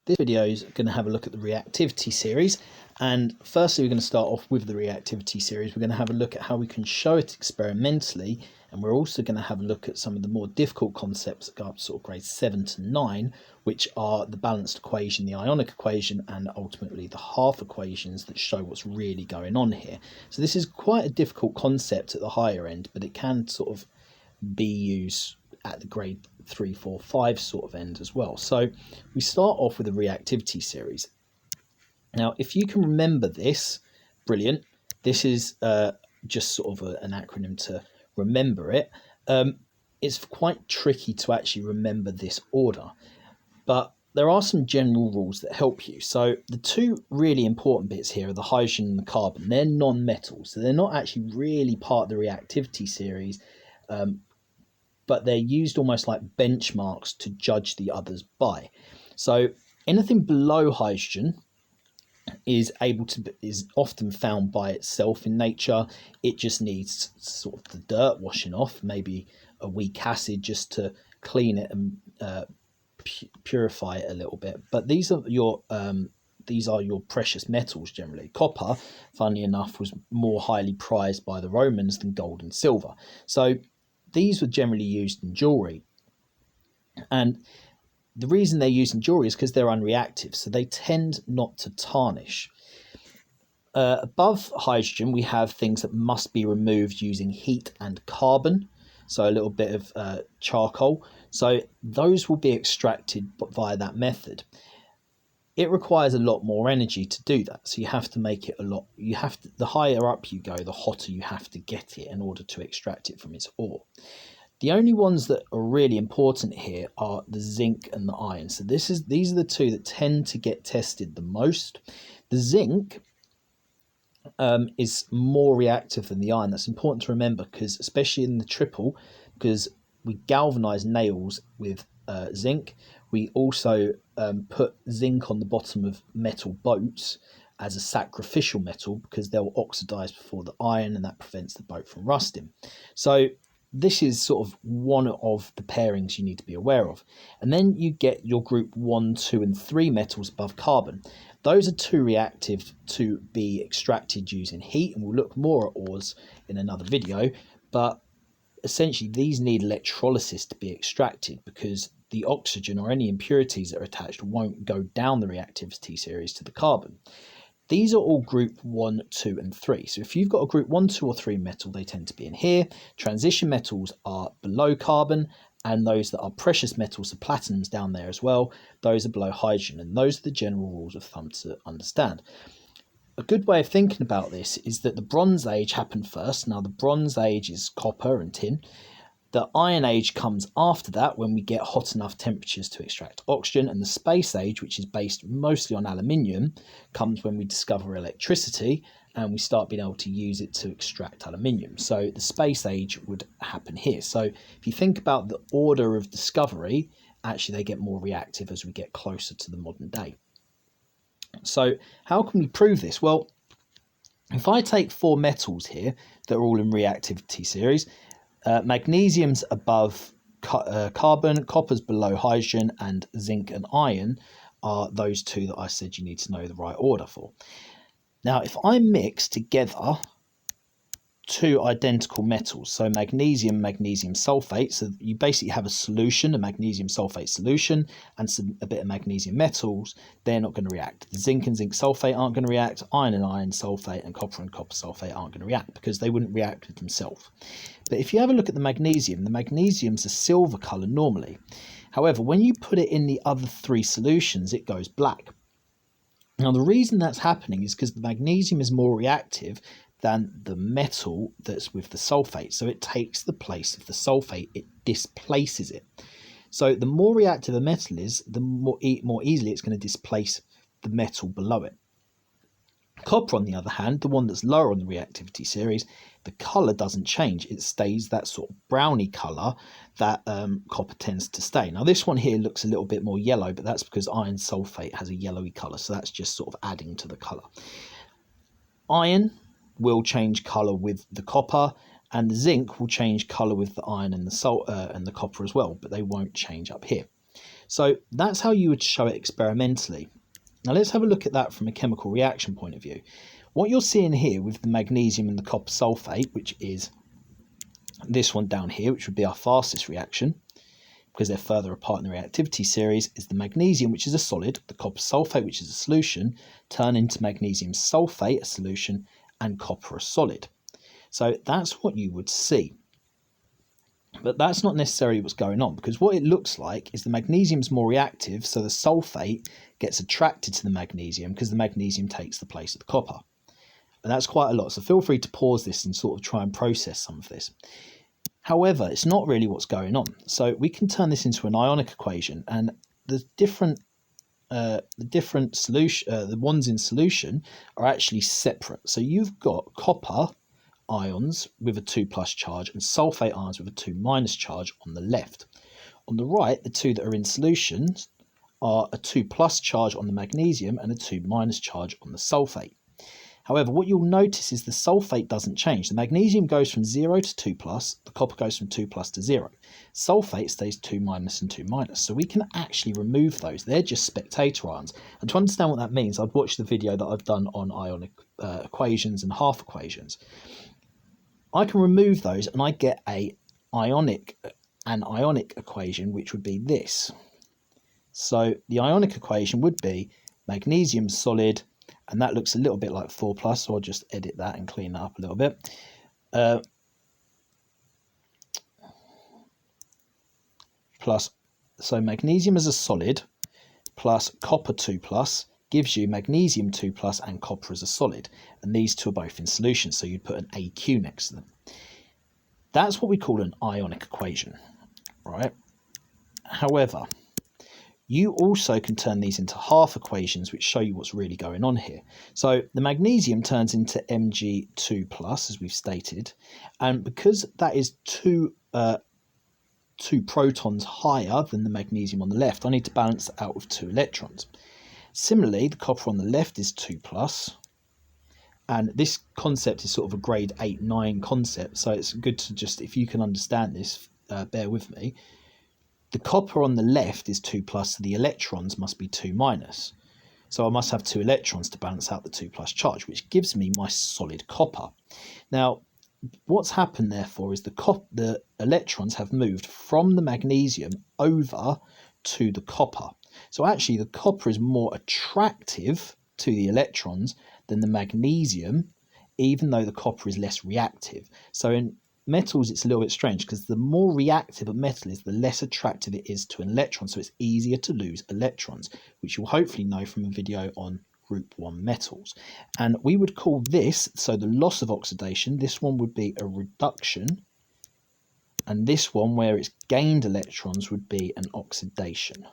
This video is going to have a look at the reactivity series, and firstly we're going to start off with the reactivity series. We're going to have a look at how we can show it experimentally, and we're also going to have a look at some of the more difficult concepts that go up to sort of grades 7 to 9, which are the balanced equation, the ionic equation, and ultimately the half equations that show what's really going on here. So this is quite a difficult concept at the higher end, but it can sort of be used at the grade 3, 4, 5 sort of end as well. So we start off with a reactivity series. Now, if you can remember this, brilliant. This is just sort of an acronym to remember it. It's quite tricky to actually remember this order, but there are some general rules that help you. So the two really important bits here are the hydrogen and the carbon. They're non-metals, so they're not actually really part of the reactivity series, but they're used almost like benchmarks to judge the others by. So anything below hydrogen is often found by itself in nature. It just needs sort of the dirt washing off, maybe a weak acid just to clean it and purify it a little bit. But these are your precious metals generally. Copper, funnily enough, was more highly prized by the Romans than gold and silver. So these were generally used in jewelry, and the reason they're used in jewelry is because they're unreactive, so they tend not to tarnish. Above hydrogen, we have things that must be removed using heat and carbon, so a little bit of charcoal. So those will be extracted via that method. It requires a lot more energy to do that, so you have to make it the higher up you go, the hotter you have to get it in order to extract it from its ore. The only ones that are really important here are the zinc and the iron. So these are the two that tend to get tested the most. The zinc is more reactive than the iron. That's important to remember, because especially in the triple, because we galvanize nails with zinc. We also put zinc on the bottom of metal boats as a sacrificial metal, because they'll oxidize before the iron, and that prevents the boat from rusting. So this is sort of one of the pairings you need to be aware of. And then you get your group 1, 2, and 3 metals above carbon. Those are too reactive to be extracted using heat, and we'll look more at ores in another video. But essentially, these need electrolysis to be extracted, because the oxygen or any impurities that are attached won't go down the reactivity series to the carbon. These are all group 1, 2, and 3. So if you've got a group 1, 2, or 3 metal, they tend to be in here. Transition metals are below carbon, and those that are precious metals, the platinums down there as well, those are below hydrogen. And those are the general rules of thumb to understand. A good way of thinking about this is that the Bronze Age happened first. Now, the Bronze Age is copper and tin. The Iron Age comes after that, when we get hot enough temperatures to extract oxygen, and the Space Age, which is based mostly on aluminium, comes when we discover electricity and we start being able to use it to extract aluminium. So the Space Age would happen here. So if you think about the order of discovery, actually they get more reactive as we get closer to the modern day. So how can we prove this? Well, if I take 4 metals here that are all in reactivity series, magnesium's above carbon, copper's below hydrogen, and zinc and iron are those two that I said you need to know the right order for. Now, if I mix together 2 identical metals, so magnesium sulfate, so you basically have a solution, a magnesium sulfate solution, and a bit of magnesium metals, they're not going to react. The zinc and zinc sulfate aren't going to react, iron and iron sulfate, and copper sulfate aren't going to react, because they wouldn't react with themselves. But if you have a look at the magnesium's a silver colour normally. However, when you put it in the other 3 solutions, it goes black. Now, the reason that's happening is because the magnesium is more reactive than the metal that's with the sulfate. So it takes the place of the sulfate, it displaces it. So the more reactive a metal is, the more easily it's going to displace the metal below it. Copper, on the other hand, the one that's lower on the reactivity series, the colour doesn't change. It stays that sort of browny colour that copper tends to stay. Now, this one here looks a little bit more yellow, but that's because iron sulfate has a yellowy colour, so that's just sort of adding to the colour. Iron will change colour with the copper, and the zinc will change colour with the iron and the copper as well, but they won't change up here. So that's how you would show it experimentally. Now let's have a look at that from a chemical reaction point of view. What you're seeing here with the magnesium and the copper sulfate, which is this one down here, which would be our fastest reaction, because they're further apart in the reactivity series, is the magnesium, which is a solid, the copper sulfate, which is a solution, turn into magnesium sulfate, a solution, and copper, a solid. So that's what you would see. But that's not necessarily what's going on, because what it looks like is the magnesium's more reactive, so the sulfate gets attracted to the magnesium because the magnesium takes the place of the copper. And that's quite a lot, so feel free to pause this and sort of try and process some of this. However, it's not really what's going on. So we can turn this into an ionic equation, and the different solution, the ones in solution are actually separate. So you've got copper ions with a 2+ charge and sulfate ions with a 2- charge on the left. On the right, the two that are in solution are a 2+ charge on the magnesium and a 2- charge on the sulfate. However, what you'll notice is the sulfate doesn't change. The magnesium goes from 0 to 2+, the copper goes from 2+ to 0. Sulfate stays 2- and 2-. So we can actually remove those. They're just spectator ions. And to understand what that means, I'd watch the video that I've done on ionic equations and half equations. I can remove those and I get an ionic equation, which would be this. So the ionic equation would be magnesium solid, and that looks a little bit like 4+, so I'll just edit that and clean that up a little bit. Plus, so magnesium as a solid plus copper 2+ gives you magnesium 2+ and copper as a solid, and these two are both in solution, so you'd put an AQ next to them. That's what we call an ionic equation, right? However, you also can turn these into half equations, which show you what's really going on here. So the magnesium turns into Mg2+, as we've stated, and because that is two protons higher than the magnesium on the left, I need to balance it out with 2 electrons. Similarly, the copper on the left is 2+, and this concept is sort of a grade 8-9 concept, so it's good to just, if you can understand this, bear with me. The copper on the left is 2+, so the electrons must be 2-. So I must have 2 electrons to balance out the 2+ charge, which gives me my solid copper. Now, what's happened therefore is the electrons have moved from the magnesium over to the copper. So actually the copper is more attractive to the electrons than the magnesium, even though the copper is less reactive. So in metals, it's a little bit strange because the more reactive a metal is, the less attractive it is to an electron. So it's easier to lose electrons, which you'll hopefully know from a video on group 1 metals. And we would call this, so the loss of oxidation, this one would be a reduction. And this one, where it's gained electrons, would be an oxidation.